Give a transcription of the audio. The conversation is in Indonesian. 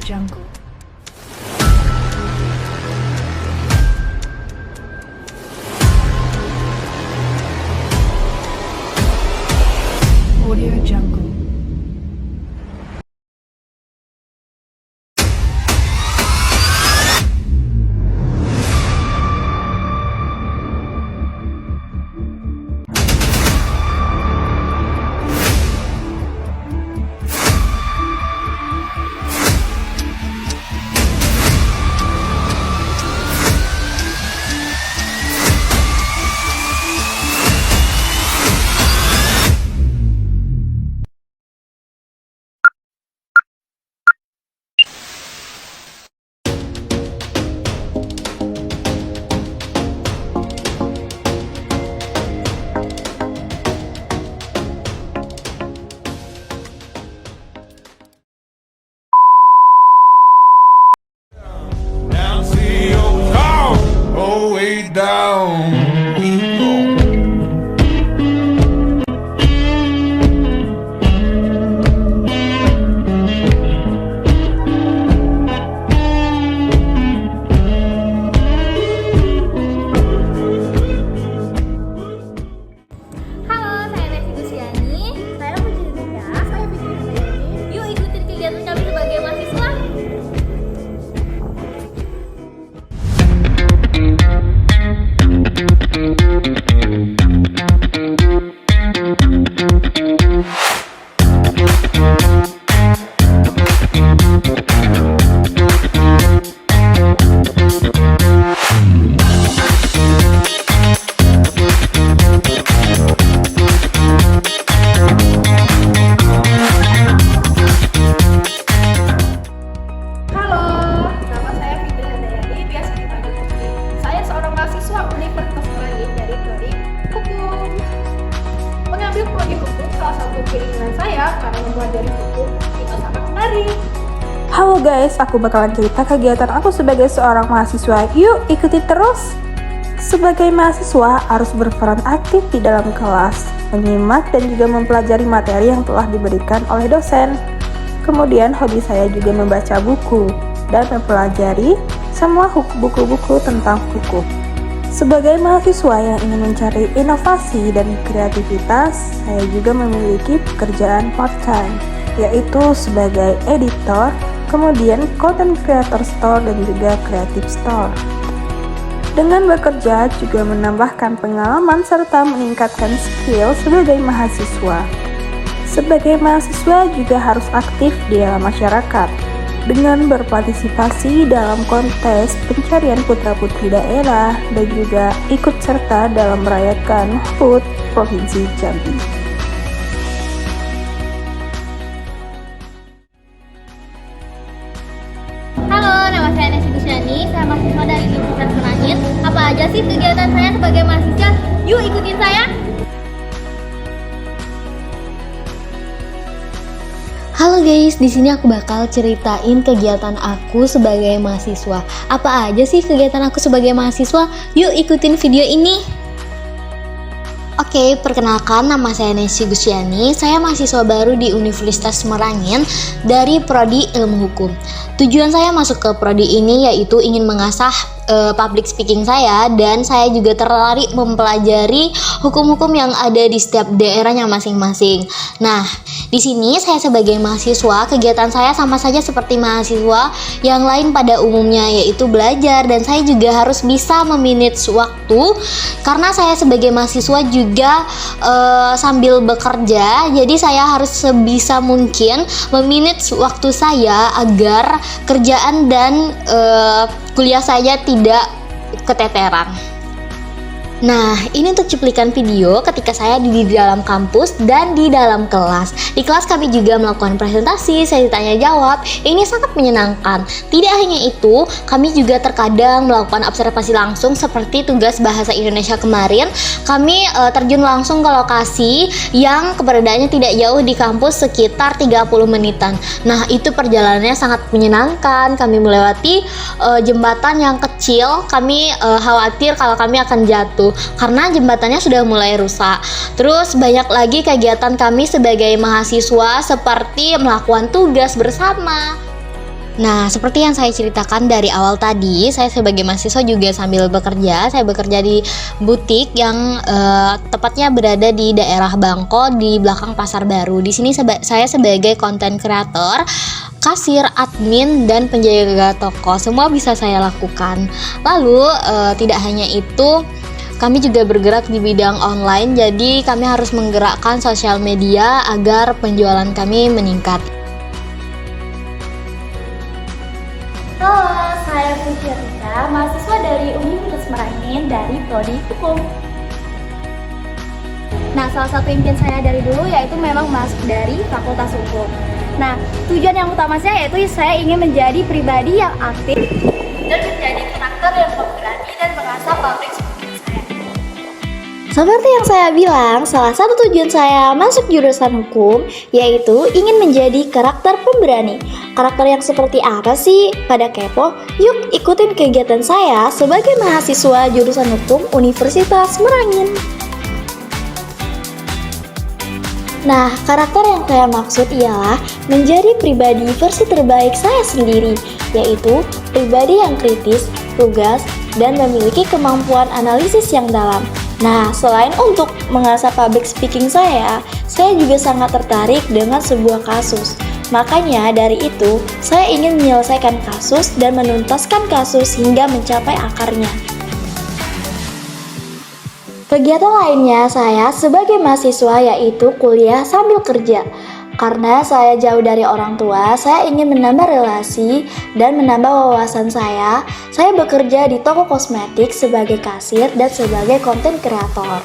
Jungle. Audio Jungle. Now see your car, oh way down. Halo, saya Nesi Gusiani. Saya Putri Dinda. Saya Putri Dinda. Yuk ikutin kegiatan kami sebagai mahasiswa. Halo, nama saya Fitri Handayani, biasa dipanggil Putri. Saya seorang mahasiswa Universitas Merangin dari Prodi Hukum. Mengambil Prodi Hukum salah satu keinginan saya karena mempelajari hukum itu sangat menarik. Halo guys, aku bakalan cerita kegiatan aku sebagai seorang mahasiswa. Yuk ikuti terus. Sebagai mahasiswa harus berperan aktif di dalam kelas, menyimak dan juga mempelajari materi yang telah diberikan oleh dosen. Kemudian hobi saya juga membaca buku dan mempelajari semua buku-buku tentang hukum. Sebagai mahasiswa yang ingin mencari inovasi dan kreativitas, saya juga memiliki pekerjaan part-time, yaitu sebagai editor, kemudian content creator store dan juga creative store. Dengan bekerja juga menambahkan pengalaman serta meningkatkan skill sebagai mahasiswa. Sebagai mahasiswa juga harus aktif di dalam masyarakat dengan berpartisipasi dalam kontes pencarian putra-putri daerah dan juga ikut serta dalam merayakan HUT Provinsi Jambi. Halo, nama saya Nesi Gusiani. Saya mahasiswa dari Universitas Merangin. Apa aja sih kegiatan saya sebagai mahasiswa? Yuk ikutin saya. Halo guys, di sini aku bakal ceritain kegiatan aku sebagai mahasiswa. Apa aja sih kegiatan aku sebagai mahasiswa? Yuk ikutin video ini. Oke, perkenalkan nama saya Nesi Gusiani. Saya mahasiswa baru di Universitas Merangin dari Prodi Ilmu Hukum. Tujuan saya masuk ke prodi ini yaitu ingin mengasah public speaking saya, dan saya juga tertarik mempelajari hukum-hukum yang ada di setiap daerahnya masing-masing. Nah, di sini saya sebagai mahasiswa, kegiatan saya sama saja seperti mahasiswa yang lain pada umumnya, yaitu belajar, dan saya juga harus bisa memanage waktu karena saya sebagai mahasiswa juga sambil bekerja, jadi saya harus sebisa mungkin memanage waktu saya agar kerjaan dan kuliah saya tidak keteteran. Nah, ini untuk cuplikan video ketika saya di dalam kampus dan di dalam kelas. Di kelas kami juga melakukan presentasi, sesi tanya jawab. Ini sangat menyenangkan. Tidak hanya itu, kami juga terkadang melakukan observasi langsung seperti tugas bahasa Indonesia kemarin. Kami terjun langsung ke lokasi yang keberadaannya tidak jauh di kampus, sekitar 30 menitan. Nah, itu perjalanannya sangat menyenangkan. Kami melewati jembatan yang kecil. Kami khawatir kalau kami akan jatuh karena jembatannya sudah mulai rusak. Terus banyak lagi kegiatan kami sebagai mahasiswa seperti melakukan tugas bersama. Nah, seperti yang saya ceritakan dari awal tadi, saya sebagai mahasiswa juga sambil bekerja. Saya bekerja di butik yang tepatnya berada di daerah Bangko di belakang Pasar Baru. Di sini saya sebagai konten kreator, kasir, admin, dan penjaga toko. Semua bisa saya lakukan. Lalu, tidak hanya itu, kami juga bergerak di bidang online, jadi kami harus menggerakkan sosial media agar penjualan kami meningkat. Halo, saya Putri Rita, mahasiswa dari Universitas Merangin dari Prodi Hukum. Nah, salah satu impian saya dari dulu yaitu memang masuk dari Fakultas Hukum. Nah, tujuan yang utama saya yaitu saya ingin menjadi pribadi yang aktif dan menjadi karakter yang pemberani dan mengasah public speaking saya. Seperti yang saya bilang, salah satu tujuan saya masuk jurusan hukum yaitu ingin menjadi karakter pemberani. Karakter yang seperti apa sih? Pada kepo? Yuk ikutin kegiatan saya sebagai mahasiswa jurusan hukum Universitas Merangin. Nah, karakter yang saya maksud ialah menjadi pribadi versi terbaik saya sendiri, yaitu pribadi yang kritis, lugas, dan memiliki kemampuan analisis yang dalam. Nah, selain untuk mengasah public speaking saya juga sangat tertarik dengan sebuah kasus. Makanya dari itu, saya ingin menyelesaikan kasus dan menuntaskan kasus hingga mencapai akarnya. Kegiatan lainnya saya sebagai mahasiswa yaitu kuliah sambil kerja. Karena saya jauh dari orang tua, saya ingin menambah relasi dan menambah wawasan saya bekerja di toko kosmetik sebagai kasir dan sebagai konten kreator.